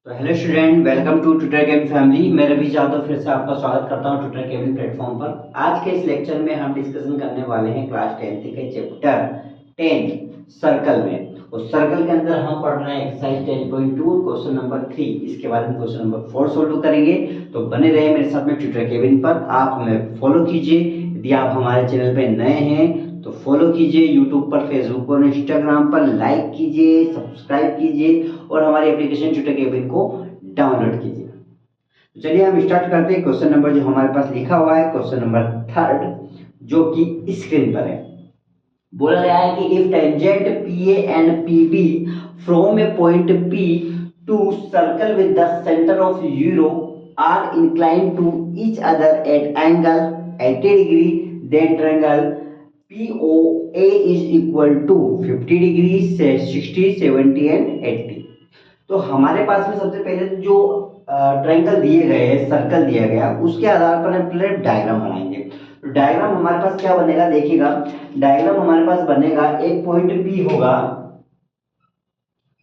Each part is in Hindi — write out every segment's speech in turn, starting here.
तो hello student, welcome to tutor cabin family. मैं रवि जादव फिर से आपका स्वागत करता हूं ट्यूटर केबिन प्लेटफॉर्म पर। आज के इस लेक्चर में हम डिस्कशन करने वाले हैं क्लास 10th के चैप्टर 10 सर्कल में। उस सर्कल के अंदर हम पढ़ रहे हैं एक्सरसाइज 10.2 क्वेश्चन नंबर 3। इसके बाद हम क्वेश्चन नंबर 4 सोल्व करेंगे। तो बने रहे मेरे साथ में ट्यूटर केबिन पर। आप हमें फॉलो कीजिए। यदि आप हमारे चैनल पर नए हैं तो फॉलो कीजिए, यूट्यूब पर, फेसबुक पर, इंस्टाग्राम पर लाइक कीजिए, सब्सक्राइब कीजिए और हमारी एप्लीकेशन ट्यूटर केबिन को डाउनलोड कीजिए। तो चलिए हम स्टार्ट करते हैं। क्वेश्चन नंबर जो हमारे पास लिखा हुआ है क्वेश्चन नंबर 3 जो कि स्क्रीन पर है। बोला गया है कि if tangent P A and P B from a point P to circle with the centre of euro are inclined to each other at angle 80 degree, then triangle POA is equal to 50 degree से 60, 70 एंड 80। तो हमारे पास में सबसे पहले जो ट्रायंगल दिए गए हैं, सर्कल दिया गया, उसके आधार पर हम पहले डायग्राम बनाएंगे। तो डायग्राम हमारे पास क्या बनेगा, देखिएगा। डायग्राम हमारे पास बनेगा, एक पॉइंट P होगा,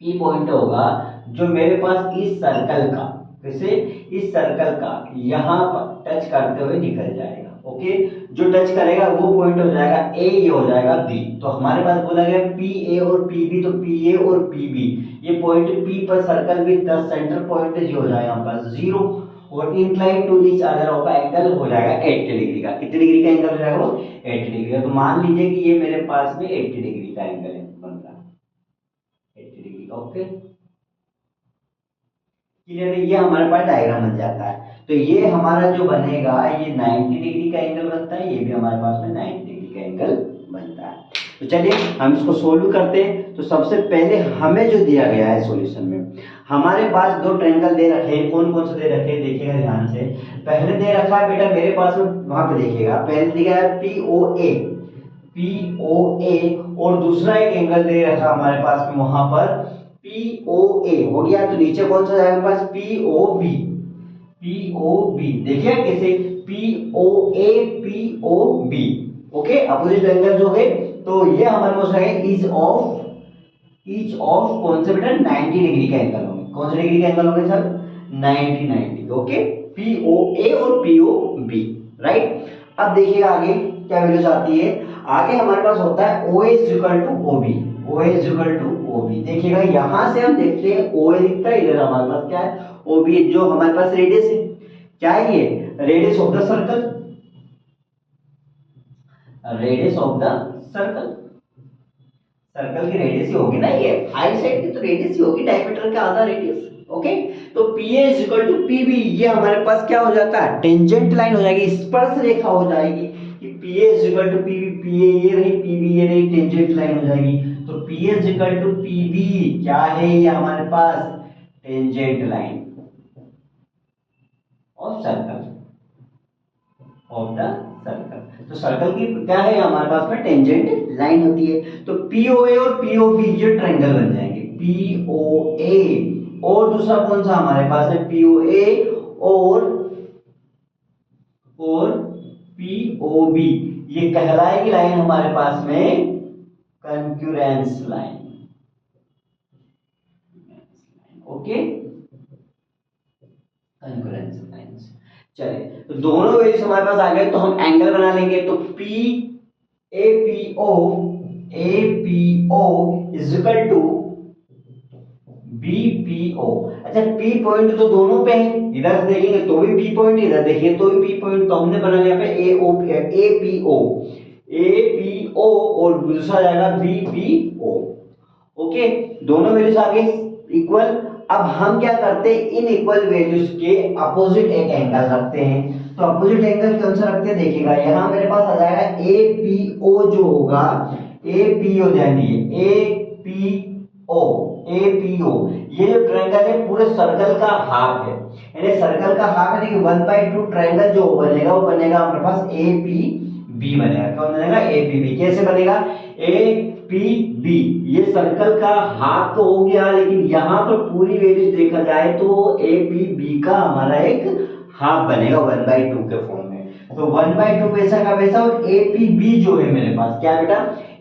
P पॉइंट होगा जो मेरे पास इस सर्कल का, वैसे इस सर्कल का यहाँ पर टच करते हुए निकल जाएगा। ओके, जो टच करेगा वो पॉइंट हो जाएगा ए, ये हो जाएगा बी। तो हमारे पास बोला गया पी ए और पी बी, तो पी ए और पी बी ये पॉइंट पी पर circle with the centre point जो हो जाएगा यहाँ पर 0 और incline to each other of angle हो जाएगा 80 डिग्री का। कितने डिग्री का एंगल हो जाएगा वो? 80 डिग्री का। तो मान लीजिए कि ये मेरे पास में 80 डिग्री का एंगल बन रहा है, 80 डिग्री का। ओके, क्लियर है? ये हमारे पास डायग्राम बन जाता है। तो ये हमारा जो बनेगा ये 90 डिग्री का एंगल बनता है, ये भी हमारे पास में 90 डिग्री का एंगल बनता है। तो चलिए हम इसको सोल्व करते हैं। तो सबसे पहले हमें जो दिया गया है सॉल्यूशन में, हमारे पास दो ट्रायंगल दे रखे हैं। कौन कौन से दे रखे हैं देखिएगा ध्यान से। पहले दे रखा है बेटा मेरे पास में, वहां पे देखिएगा, पहले दिया है POA, POA और दूसरा एक एंगल दे रखा हमारे पास में वहां पर POA हो गया। तो नीचे कौन सा जाएगा पास? POB, POB। देखिए कैसे POA, POB। Okay, opposite angles हो गए। तो ये हमारे पास है ईच ऑफ कौन से बेटा? 90 डिग्री का एंगल होंगे। कौन से डिग्री का एंगल होंगे सर? 90 90। ओके, POA और POB, राइट। अब देखिए आगे क्या वैल्यूज आती है। आगे हमारे पास होता है OA is equal to OB, OA is equal to OB। देखिएगा यहां से हम देखते हैं OA दिखता है, इधर हमारे पास क्या है? OB, जो हमारे पास रेडियस है। क्या है ये? Radius of the circle, radius of the circle. Circle की रेडियस ही होगी ना, ये आई साइड की तो रेडियस ही होगी, डायमीटर का आधा रेडियस। ओके, तो PA is equal to PB, ये हमारे पास क्या हो जाता है? टेंजेंट लाइन हो जाएगी, स्पर्श रेखा हो जाएगी कि PA is equal to PB, PA ये रही, PB ये रही, टेंजेंट लाइन हो जाएगी। तो PA is equal to PB क्या है? ये हमारे पास tangent line of circle, of the circle. तो सर्कल की क्या है हमारे पास में? टेंजेंट लाइन होती है। तो POA और POB ये ट्रायंगल बन जाएंगे, POA और दूसरा कौन सा हमारे पास है? POA और POB, ये कहलाएगी लाइन हमारे पास में concurrence line. Okay, concurrence lines. चलिए, तो दोनों वैल्यूज हमारे पास आ गए। तो हम एंगल बना लेंगे। तो APO is equal to BPO। अच्छा, P पॉइंट तो दोनों पे है, इधर से देखेंगे तो भी P पॉइंट, इधर देखिए तो भी P पॉइंट। तो हमने बना लिया पे APO और दूसरा जाएगा BPO। ओके, दोनों वैल्यूज आ गए इक्वल। अब हम क्या करते हैं, इन इक्वल वैल्यूज के अपोजिट एक एंगल रखते हैं। तो अपोजिट एंगल कौन सा रखते हैं देखिएगा, यहां मेरे पास आ जाएगा APO जो होगा, APO ध्यान दिए, APO ये जो ट्रायंगल है पूरे सर्कल का हाफ है। यानी सर्कल का हाफ है कि 1/2 ट्रायंगल जो बनेगा वो बनेगा हमारे पास APB बनेगा। कौन बनेगा? APB। कैसे बनेगा? APB ये सर्कल का हाफ तो हो गया, लेकिन यहाँ पर पूरी वैल्यूज देखा जाए तो APB का हमारा एक हाफ बनेगा 1/2 के फॉर्म में। तो 1/2 वैसा का वैसा, और APB जो है मेरे पास क्या बेटा?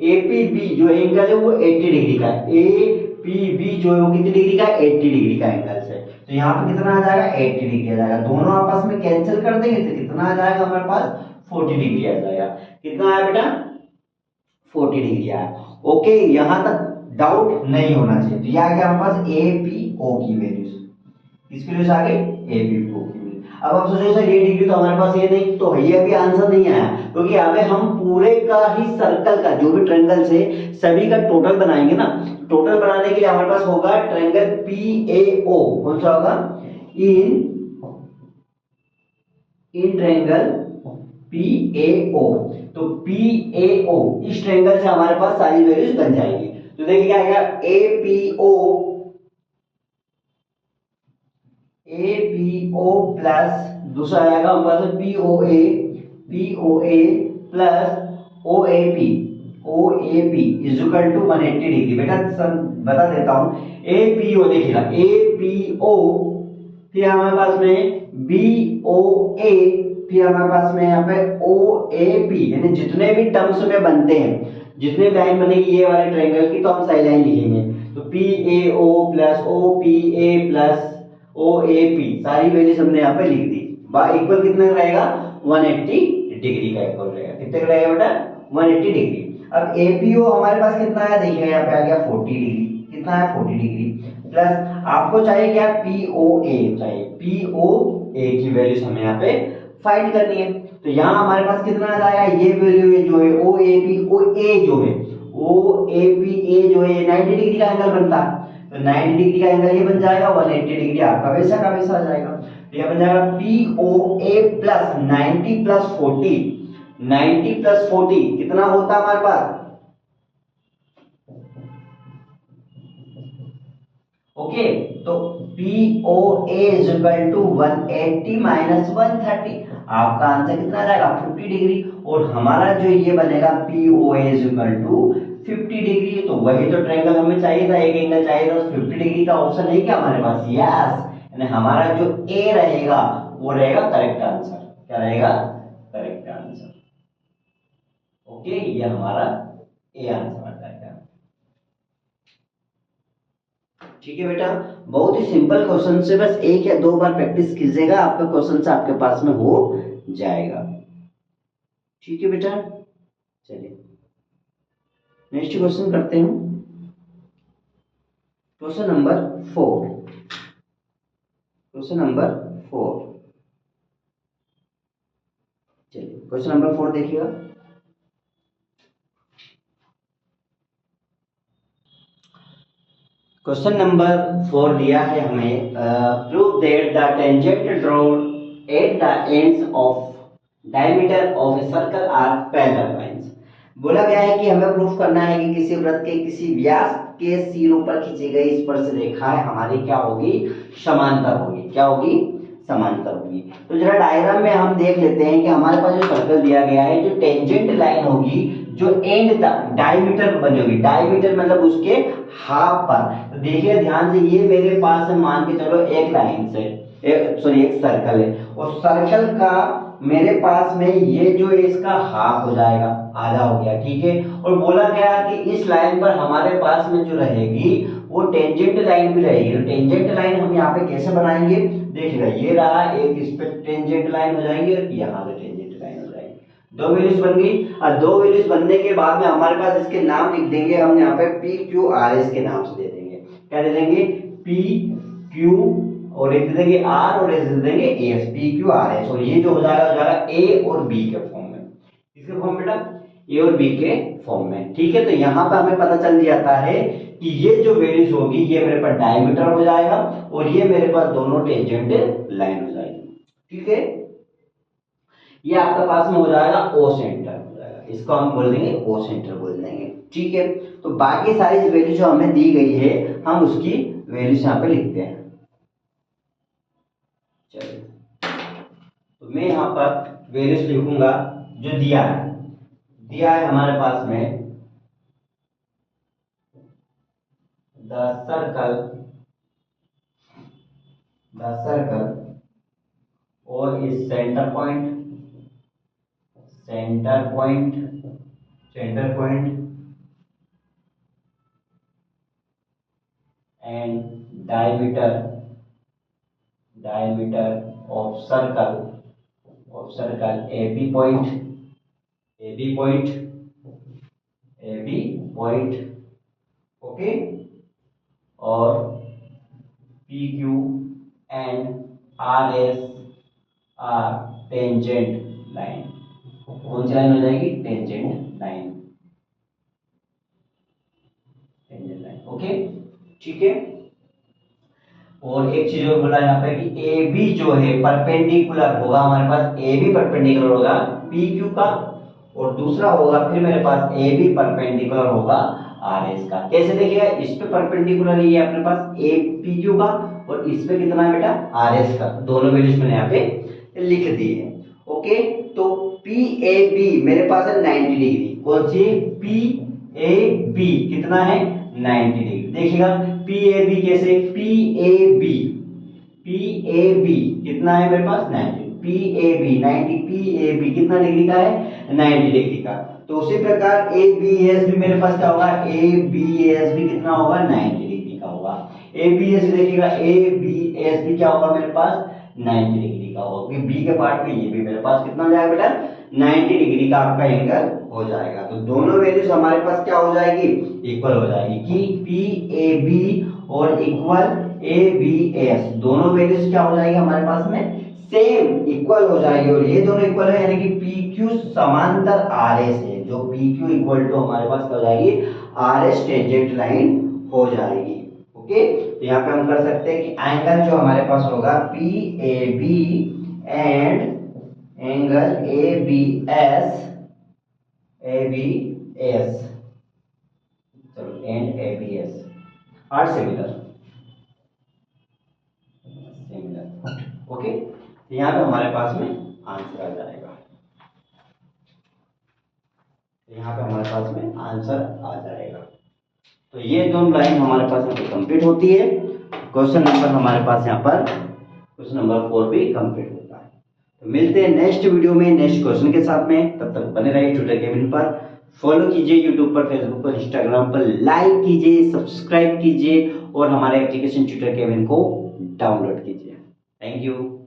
APB जो एंगल है वो 80 डिग्री का है। APB जो है वो कितनी डिग्री का? 80 डिग्री का एंगल है। तो यहाँ पे कितना आ जाएगा 80 डिग्री आ जाएगा। दोनों आपस में कैंसिल कर देंगे तो कितना आ जाएगा हमारे पास 40 डिग्री आ जाएगा। कितना आया बेटा 40 डिग्री आया। ओके, यहां तक डाउट नहीं होना चाहिए। तो यह आ गया हमारे पास ए पी ओ की वैल्यूज, किसकी वैल्यूज आ गई ए पी ओ की वैल्यू। अब आप सोचो सर ये डिग्री तो हमारे पास ये नहीं, तो ये अभी आंसर नहीं आया क्योंकि यहाँ पे हम पूरे का ही सर्कल का जो भी ट्रायंगल से सभी का टोटल बनाएंगे ना। टोटल बनाने के लिए हमारे पास होगा ट्रायंगल पी ए ओ, कौन सा होगा इन ट्रायंगल पी ए ओ। तो पी ए ओ इस ट्रायंगल से हमारे पास सारी वैल्यूज बन जाएंगी। तो देखिए क्या आएगा ए पी ओ प्लस दूसरा आएगा हमारे पास P O A plus O A P is equal to 180 degree. बेटा सर बता देता हूं, ए पी ओ देखिएगा ए पी ओ, फिर हमारे पास में बी ओ ए, फिर हमारे पास में यहाँ पे ओ ए पी, यानी जितने भी टर्म्स में बनते हैं, जितने लाइन बनेगी ये वाले ट्रायंगल की तो हम सही लाइन लिखेंगे। तो P A O plus O P A plus O A P सारी वैल्यूज हमने यहाँ पे लिख दी। इक्वल कितना रहेगा 180 डिग्री का इक्वल रहेगा। कितने का रहेगा बेटा 180 डिग्री। अब एपीओ हमारे पास कितना है देखिए यहाँ पे आ गया 40 डिग्री। कितना है 40 डिग्री प्लस आपको चाहिए क्या पीओए चाहिए, पीओए की वैल्यूज हमें यहाँ पे फाइंड करनी है। तो यहाँ हमारे पास कितना आ जाएगा ये वैल्यू जो है ओ ए पी ओ ए जो है ओ ए पी ए जो है 90 डिग्री का एंगल बनता है। तो 90 डिग्री का एंगल ये बन जाएगा, 180 डिग्री आपका वैसा का वैसा आ जाएगा। तो ये बन जाएगा पीओए प्लस 90 प्लस 40, 90 प्लस 40 कितना होता है हमारे पास। ओके, तो POA is equal to 180 minus 130, आपका आंसर कितना आ जाएगा 50 डिग्री। और हमारा जो ये बनेगा POA is equal to 50 degree. तो वही तो ट्रायंगल हमें चाहिए था, एक एंगल चाहिए था, 50 डिग्री का ऑप्शन है क्या हमारे पास, यस। यानी हमारा जो ए रहेगा वो रहेगा करेक्ट आंसर। क्या रहेगा करेक्ट आंसर। ओके, ये हमारा ए आंसर आ जाएगा। ठीक है बेटा, बहुत ही सिंपल क्वेश्चन से बस एक या दो बार प्रैक्टिस कीजिएगा, आपका क्वेश्चन से आपके पास में हो जाएगा। ठीक है बेटा, चलिए नेक्स्ट क्वेश्चन करते हैं। Question number 4, question number 4। चलिए क्वेश्चन नंबर 4 देखिएगा। क्वेश्चन नंबर 4 दिया है हमें, prove that the tangent drawn at the ends of diameter of a circle are parallel lines. बोला गया है कि हमें प्रूफ करना है कि किसी वृत्त के किसी व्यास के सिरों पर खींची गई स्पर्श रेखाएं हमारी क्या होगी, समांतर होगी। क्या होगी, समांतर होगी। तो जरा डायग्राम में हम देख लेते हैं कि हमारे पास जो सर्कल दिया गया है, जो टेंजेंट लाइन होगी जो एंड तक डायमीटर बनी होगी, डायमीटर मतलब उसके हाफ पर। तो देखिए ध्यान से, ये मेरे पास है मान के चलो एक लाइन से एक सर्कल है, और सर्कल का मेरे पास में ये जो है इसका हाफ हो जाएगा, आधा हो गया। ठीक है, और बोला गया कि इस लाइन पर हमारे पास में जो रहेगी वो टेंजेंट लाइन भी रहेगी। तो टेंजेंट लाइन हम यहाँ पे कैसे बनाएंगे, देखिएगा ये रहा एक, इस पे टेंजेंट लाइन हो जाएंगे और यहाँ पे टेंजेंट लाइन हो जाएगी। दो वैल्यूज बन गई, और दो वैल्यूज बनने के बाद में हमारे पास इसके नाम लिख देंगे हम यहाँ पे पी क्यू आर एस के नाम से दे देंगे। क्या दे देंगे पी क्यू, और एक दे देंगे आर, और एक दे देंगे S, P Q R S. और ये जो हो जाएगा ए और बी के फॉर्म में। किसके फॉर्म बेटा, ए और बी के फॉर्म में। ठीक है, तो यहाँ पे हमें पता चल जाता है कि ये जो वैल्यूज होगी ये मेरे पास डायमीटर हो जाएगा, और ये मेरे पास दोनों टेंजेंट लाइन हो जाएगी। ठीक है, ये आपके पास में हो जाएगा ओ सेंटर हो जाएगा, इसको हम बोल देंगे ओ सेंटर बोल देंगे। ठीक है, तो बाकी सारी वैल्यू जो हमें दी गई है हम उसकी वैल्यूज यहाँ पे लिखते हैं। चलिए, तो मैं यहाँ पर वैल्यूज लिखूंगा जो दिया है हमारे पास में, द सर्कल और इस centre point and diameter diameter of circle AB point, okay, और PQ and RS are tangent line. कौन सी लाइन हो जाएगी? टेंजेंट लाइन, ओके, ठीक है। और एक चीज और बोला यहाँ पे कि ए बी जो है परपेंडिकुलर होगा हमारे पास, ए बी परपेंडिकुलर होगा पी क्यू का, और दूसरा होगा फिर मेरे पास ए बी परपेंडिकुलर होगा आर एस का। कैसे देखिएगा, इस पे परपेंडिकुलर ये अपने पास ए पी क्यू का, और इस पे कितना है बेटा? आर एस का। दोनों वैल्यूज मैंने यहाँ पे लिख दी है, ओके। तो पी ए बी मेरे पास है 90 डिग्री। कौन सी? पी ए बी कितना है? 90 डिग्री। देखिएगा पी ए बी कैसे? पी ए बी कितना है मेरे पास? 90। P A B 90, P A B कितना डिग्री का है? 90 डिग्री का। तो उसी प्रकार ए बी एस भी मेरे पास क्या होगा? ए बी एस भी कितना होगा? 90 डिग्री का होगा। ए बी एस देखिएगा, ए बी एस भी क्या होगा मेरे पास? 90 डिग्री का होगा, क्योंकि बी के पार्ट में ये भी मेरे पास कितना हो जाएगा बेटा? 90 डिग्री का आपका एंगल हो जाएगा। तो दोनों वैल्यूज हमारे पास क्या हो जाएगी? इक्वल हो जाएगी कि पी ए बी और इक्वल ए बी एस, दोनों वैल्यूज क्या हो जाएगी हमारे पास में? सेम, इक्वल हो जाएगी। और ये दोनों इक्वल है, यानी कि पी क्यू समांतर आर एस है, जो पी क्यू इक्वल टू हमारे पास क्या हो जाएगी? आर एस टेंजेंट लाइन हो जाएगी, ओके। तो यहाँ पे हम कर सकते हैं कि एंगल जो हमारे पास होगा P A B and angle A B S, चलो, and A B S are similar, okay. यहाँ पे हमारे पास में आंसर आ जाएगा, यहाँ पे हमारे पास में आंसर आ जाएगा। तो ये दोनों लाइन हमारे पास यहाँ पे कंप्लीट होती है। क्वेश्चन नंबर हमारे पास यहाँ पर क्वेश्चन नंबर 4 भी कंप्लीट होता है। तो मिलते हैं नेक्स्ट वीडियो में नेक्स्ट क्वेश्चन के साथ में। तब तक बने रहिए ट्यूटर केबिन पर। फॉलो कीजिए यूट्यूब पर, फेसबुक पर, इंस्टाग्राम पर, लाइक कीजिए, सब्सक्राइब कीजिए और हमारे एप्लीकेशन ट्यूटर केबिन को डाउनलोड कीजिए। Thank you.